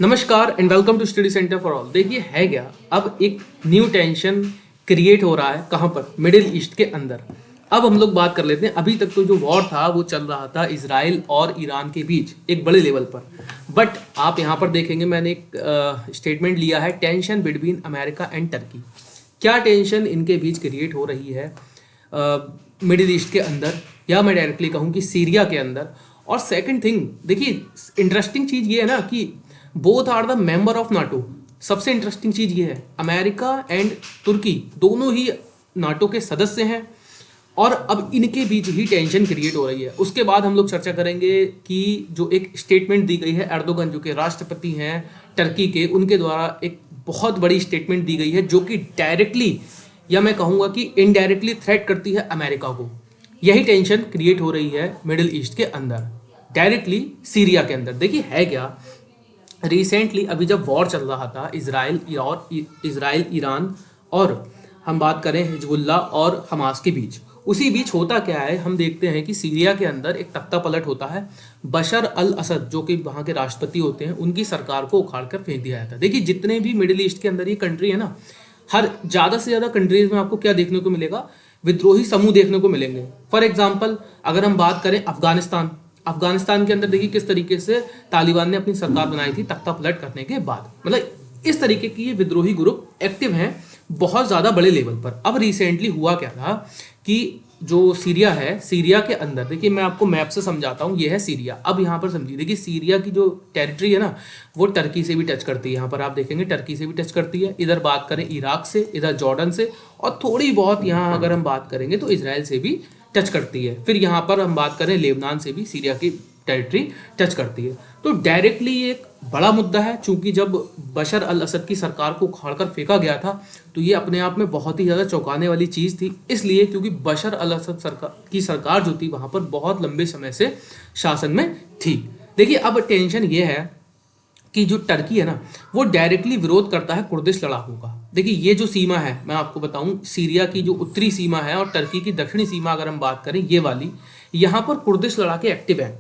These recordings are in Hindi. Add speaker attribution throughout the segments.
Speaker 1: नमस्कार and welcome to study centre for all. देखिए है क्या, अब एक न्यू टेंशन क्रिएट हो रहा है। कहाँ पर? मिडिल ईस्ट के अंदर। अब हम लोग बात कर लेते हैं। अभी तक तो जो वॉर था वो चल रहा था इजराइल और ईरान के बीच एक बड़े लेवल पर। बट आप यहाँ पर देखेंगे, मैंने एक स्टेटमेंट लिया है, tension between America and Turkey. क्या टेंशन इनके बीच क्रिएट हो रही है मिडिल ईस्ट के अंदर, या मैं डायरेक्टली कहूँ कि सीरिया के अंदर। और सेकंड थिंग, देखिए इंटरेस्टिंग चीज़ ये है ना कि both are the member of NATO. सबसे इंटरेस्टिंग चीज ये है, अमेरिका एंड तुर्की दोनों ही नाटो के सदस्य हैं। और अब इनके बीच ही टेंशन क्रिएट हो रही है। उसके बाद हम लोग चर्चा करेंगे कि जो एक स्टेटमेंट दी गई है एर्दोगन, जो कि राष्ट्रपति हैं टर्की के, उनके द्वारा एक बहुत बड़ी स्टेटमेंट दी गई है जो कि डायरेक्टली या मैं कहूँगा कि इनडायरेक्टली थ्रेट करती है अमेरिका को। यही टेंशन क्रिएट हो रही है मिडिल ईस्ट के अंदर, डायरेक्टली सीरिया के अंदर। देखिए है क्या, रिसेंटली अभी जब वॉर चल रहा था इजराइल ईरान और हम बात करें हिजबुल्ला और हमास के बीच, उसी बीच होता क्या है, हम देखते हैं कि सीरिया के अंदर एक तख्ता पलट होता है। बशर अल असद जो कि वहाँ के राष्ट्रपति होते हैं, उनकी सरकार को उखाड़ कर फेंक दिया जाता है। देखिए जितने भी मिडिल ईस्ट के अंदर ये कंट्री है ना, हर ज़्यादा से ज़्यादा कंट्रीज में आपको क्या देखने को मिलेगा? विद्रोही समूह देखने को मिलेंगे। फॉर एग्जाम्पल अगर हम बात करें अफगानिस्तान के अंदर, देखिए किस तरीके से तालिबान ने अपनी सरकार बनाई थी तख्ता पलट करने के बाद। मतलब इस तरीके की ये विद्रोही ग्रुप एक्टिव हैं बहुत ज़्यादा बड़े लेवल पर। अब रिसेंटली हुआ क्या था कि जो सीरिया है, सीरिया के अंदर देखिए, मैं आपको मैप से समझाता हूँ। ये है सीरिया। अब यहाँ पर समझिए, देखिए सीरिया की जो टेरिटरी है ना, वो टर्की से भी टच करती है। यहाँ पर आप देखेंगे टर्की से भी टच करती है। इधर बात करें इराक से, इधर जॉर्डन से, और थोड़ी बहुत यहाँ अगर हम बात करेंगे तो इसराइल से भी टच करती है। फिर यहाँ पर हम बात करें लेबनान से भी सीरिया की टेरिटरी टच करती है। तो डायरेक्टली ये एक बड़ा मुद्दा है, चूंकि जब बशर अल असद की सरकार को उखाड़कर फेंका गया था तो ये अपने आप में बहुत ही ज़्यादा चौंकाने वाली चीज़ थी। इसलिए क्योंकि बशर अल असद सरकार जो थी वहाँ पर बहुत लंबे समय से शासन में थी। देखिए अब टेंशन ये है कि जो टर्की है ना, वो डायरेक्टली विरोध करता है कुर्दिश लड़ाकों का। देखिए ये जो सीमा है, मैं आपको बताऊं, सीरिया की जो उत्तरी सीमा है और टर्की की दक्षिणी सीमा अगर हम बात करें, ये वाली, यहाँ पर कुर्दिश लड़ाके एक्टिव हैं।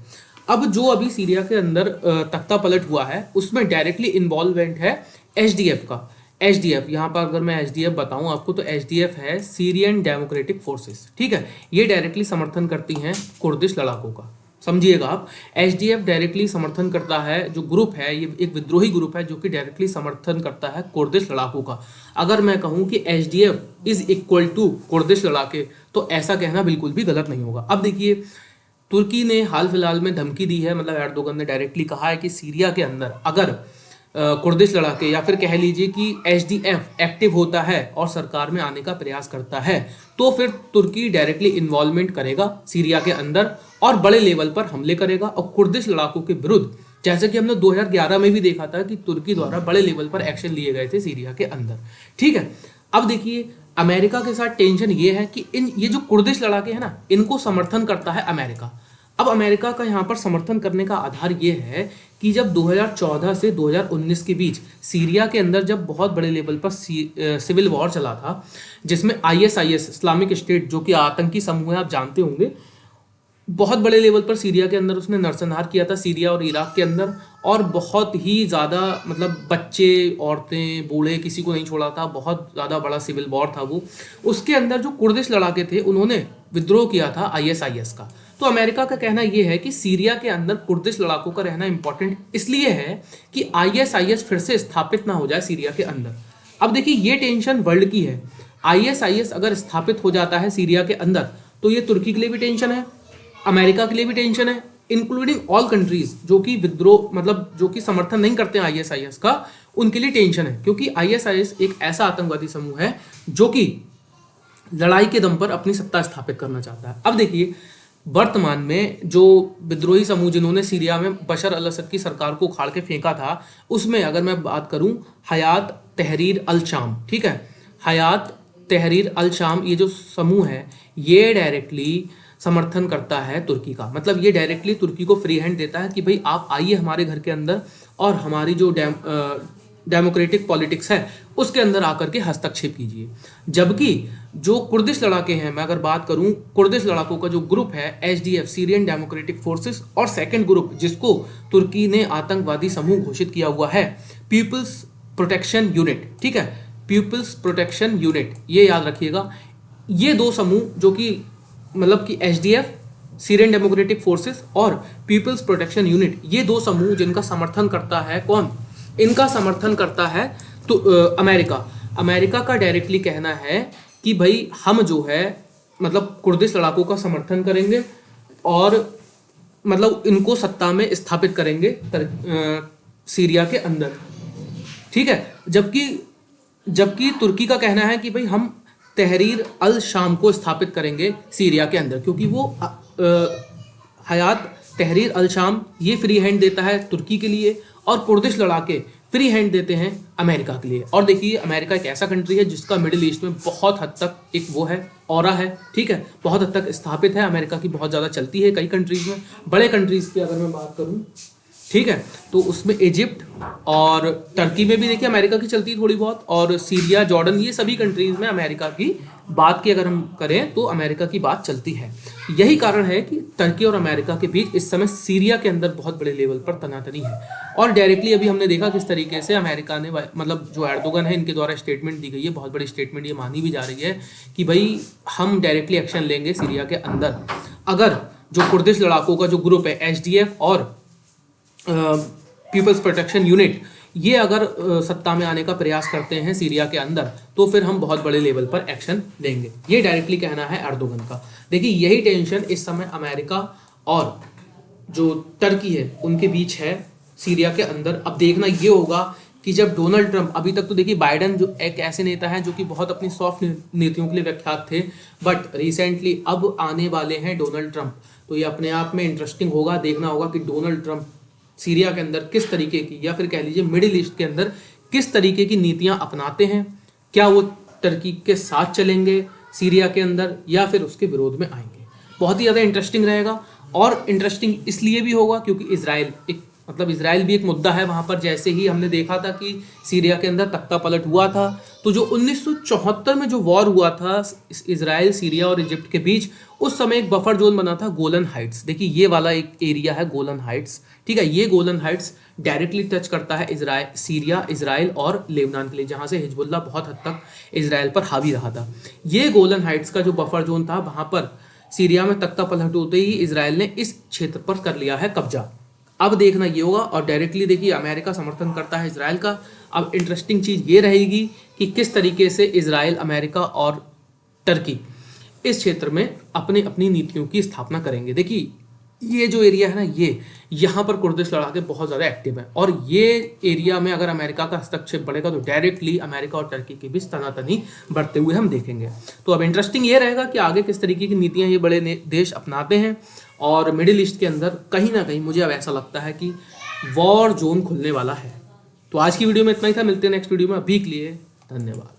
Speaker 1: अब जो अभी सीरिया के अंदर तख्ता पलट हुआ है, उसमें डायरेक्टली इन्वॉल्वमेंट है एचडीएफ का। एचडीएफ, यहाँ पर अगर मैं एचडीएफ बताऊं आपको, तो एचडीएफ है सीरियन डेमोक्रेटिक फोर्सेस, ठीक है। ये डायरेक्टली समर्थन करती हैं कुर्दिश लड़ाकों का। समझिएगा आप, एचडीएफ डायरेक्टली समर्थन करता है, जो ग्रुप है ये एक विद्रोही ग्रुप है जो कि डायरेक्टली समर्थन करता है कुर्दिश लड़ाकों का। अगर मैं कहूं कि HDF is equal to Kurdish लड़ाके, तो ऐसा कहना बिल्कुल भी गलत नहीं होगा। अब देखिए तुर्की ने हाल फिलहाल में धमकी दी है, मतलब एर्दोगन ने डायरेक्टली कहा है कि सीरिया के अंदर अगर कुर्दिश लड़ाके या फिर कह लीजिए कि एचडीएफ एक्टिव होता है और सरकार में आने का प्रयास करता है, तो फिर तुर्की डायरेक्टली इन्वॉल्वमेंट करेगा सीरिया के अंदर और बड़े लेवल पर हमले करेगा। और कुर्दिश लड़ाकों के विरुद्ध, जैसे कि हमने 2011 में भी देखा था कि तुर्की द्वारा बड़े लेवल पर एक्शन लिए गए थे सीरिया के अंदर, ठीक है। अब देखिए अमेरिका के साथ टेंशन ये है कि ये जो कुर्दिश लड़ाके हैं ना, इनको समर्थन करता है अमेरिका। अब अमेरिका का यहाँ पर समर्थन करने का आधार ये है कि जब 2014 से 2019 के बीच सीरिया के अंदर जब बहुत बड़े लेवल पर सिविल वॉर चला था, जिसमें आईएसआईएस, इस्लामिक स्टेट, जो कि आतंकी समूह है, आप जानते होंगे, बहुत बड़े लेवल पर सीरिया के अंदर उसने नरसंहार किया था, सीरिया और इराक के अंदर। और बहुत ही ज़्यादा, मतलब बच्चे, औरतें, बूढ़े, किसी को नहीं छोड़ा था। बहुत ज़्यादा बड़ा सिविल वॉर था वो। उसके अंदर जो कुर्दिश लड़ाके थे, उन्होंने विद्रोह किया था आईएसआईएस का। तो अमेरिका का कहना यह है कि सीरिया के अंदर कुर्दिश लड़ाकों का रहना इंपॉर्टेंट इसलिए है कि आईएसआईएस फिर से स्थापित ना हो जाए सीरिया के अंदर। अब देखिए ये टेंशन वर्ल्ड की है। आईएसआईएस अगर स्थापित हो जाता है सीरिया के अंदर, तो ये तुर्की के लिए भी टेंशन है, अमेरिका के लिए भी टेंशन है, इंक्लूडिंग ऑल कंट्रीज जो कि विद्रोह, मतलब जो कि समर्थन नहीं करते हैं आईएसआईएस का, उनके लिए टेंशन है। क्योंकि आईएसआईएस एक ऐसा आतंकवादी समूह है जो कि लड़ाई के दम पर अपनी सत्ता स्थापित करना चाहता है। अब देखिए वर्तमान में जो विद्रोही समूह जिन्होंने सीरिया में बशर अल असद की सरकार को उखाड़ के फेंका था, उसमें अगर मैं बात करूं, हयात तहरीर अल शाम, ठीक है, हयात तहरीर अल शाम, ये जो समूह है ये डायरेक्टली समर्थन करता है तुर्की का। मतलब ये डायरेक्टली तुर्की को फ्री हैंड देता है कि भाई आप आइए हमारे घर के अंदर और हमारी जो डेमोक्रेटिक पॉलिटिक्स है उसके अंदर आकर के हस्तक्षेप कीजिए। जबकि जो कुर्दिश लड़ाके हैं, मैं अगर बात करूं कुर्दिश लड़ाकों का जो ग्रुप है एचडीएफ सीरियन डेमोक्रेटिक फोर्सेस, और सेकंड ग्रुप जिसको तुर्की ने आतंकवादी समूह घोषित किया हुआ है पीपल्स प्रोटेक्शन यूनिट, ठीक है, पीपल्स प्रोटेक्शन यूनिट, ये याद रखिएगा। ये दो समूह जो कि मतलब कि एचडीएफ सीरियन डेमोक्रेटिक फोर्सेस और पीपल्स प्रोटेक्शन यूनिट, ये दो समूह जिनका समर्थन करता है कौन, इनका समर्थन करता है तो अमेरिका। अमेरिका का डायरेक्टली कहना है कि भाई हम जो है मतलब कुर्दिश लड़ाकों का समर्थन करेंगे और मतलब इनको सत्ता में स्थापित करेंगे सीरिया के अंदर, ठीक है। जबकि जबकि तुर्की का कहना है कि भाई हम तहरीर अल शाम को स्थापित करेंगे सीरिया के अंदर, क्योंकि वो हयात तहरीर अल शाम ये फ्री हैंड देता है तुर्की के लिए और कुर्दिश लड़ाके फ्री हैंड देते हैं अमेरिका के लिए। और देखिए अमेरिका एक ऐसा कंट्री है जिसका मिडिल ईस्ट में बहुत हद तक एक वो है ऑरा है, ठीक है, बहुत हद तक स्थापित है, अमेरिका की बहुत ज़्यादा चलती है कई कंट्रीज़ में। बड़े कंट्रीज़ की अगर मैं बात करूँ, ठीक है, तो उसमें इजिप्ट और टर्की में भी देखिए अमेरिका की चलती है थोड़ी बहुत, और सीरिया, जॉर्डन, ये सभी कंट्रीज़ में अमेरिका की बात की अगर हम करें तो अमेरिका की बात चलती है। यही कारण है कि टर्की और अमेरिका के बीच इस समय सीरिया के अंदर बहुत बड़े लेवल पर तनातनी है। और डायरेक्टली अभी हमने देखा किस तरीके से अमेरिका ने मतलब जो एर्दोगन है इनके द्वारा स्टेटमेंट दी गई है, बहुत बड़ी स्टेटमेंट ये मानी भी जा रही है कि भाई हम डायरेक्टली एक्शन लेंगे सीरिया के अंदर अगर जो कुर्दिश लड़ाकों का जो ग्रुप है एचडीएफ और पीपल्स प्रोटेक्शन यूनिट ये अगर सत्ता में आने का प्रयास करते हैं सीरिया के अंदर, तो फिर हम बहुत बड़े लेवल पर एक्शन लेंगे। ये डायरेक्टली कहना है एर्दोगन का। देखिए यही टेंशन इस समय अमेरिका और जो टर्की है उनके बीच है सीरिया के अंदर। अब देखना ये होगा कि जब डोनाल्ड ट्रंप, अभी तक तो देखिए बाइडन जो एक ऐसे नेता हैं जो कि बहुत अपनी सॉफ्ट नीतियों के लिए विख्यात थे, बट रिसेंटली अब आने वाले हैं डोनाल्ड ट्रंप, तो ये अपने आप में इंटरेस्टिंग होगा, देखना होगा कि डोनाल्ड ट्रंप सीरिया के अंदर किस तरीके की, या फिर कह लीजिए मिडिल ईस्ट के अंदर किस तरीके की नीतियां अपनाते हैं। क्या वो टर्की के साथ चलेंगे सीरिया के अंदर या फिर उसके विरोध में आएंगे। बहुत ही ज़्यादा इंटरेस्टिंग रहेगा। और इंटरेस्टिंग इसलिए भी होगा क्योंकि इजराइल एक मतलब इजराइल भी एक मुद्दा है वहाँ पर। जैसे ही हमने देखा था कि सीरिया के अंदर तख्ता पलट हुआ था, तो जो 1974 में जो वॉर हुआ था इजराइल, सीरिया और इजिप्ट के बीच, उस समय एक बफर जोन बना था गोलन हाइट्स। देखिए ये वाला एक एरिया है गोलन हाइट्स, ठीक है। ये गोलन हाइट्स डायरेक्टली टच करता है सीरिया, इजराइल और लेबनान के लिए, जहाँ से हिजबुल्लाह बहुत हद तक इजराइल पर हावी रहा था। ये गोलन हाइट्स का जो बफर जोन था, वहाँ पर सीरिया में तख्ता पलट होते ही इजराइल ने इस क्षेत्र पर कर लिया है कब्जा। अब देखना ये होगा, और डायरेक्टली देखिए अमेरिका समर्थन करता है इजराइल का। अब इंटरेस्टिंग चीज़ ये रहेगी कि किस तरीके से इजराइल, अमेरिका और टर्की इस क्षेत्र में अपने अपनी नीतियों की स्थापना करेंगे। देखिए ये जो एरिया है ना, ये यहाँ पर कुर्दिश लड़ाके बहुत ज़्यादा एक्टिव हैं, और ये एरिया में अगर अमेरिका का हस्तक्षेप बढ़ेगा तो डायरेक्टली अमेरिका और टर्की के बीच तनातनी बढ़ते हुए हम देखेंगे। तो अब इंटरेस्टिंग ये रहेगा कि आगे किस तरीके की नीतियाँ ये बड़े देश अपनाते हैं, और मिडिल ईस्ट के अंदर कहीं ना कहीं मुझे अब ऐसा लगता है कि वॉर जोन खुलने वाला है। तो आज की वीडियो में इतना ही था, मिलते हैं नेक्स्ट वीडियो में। अभी के लिए धन्यवाद।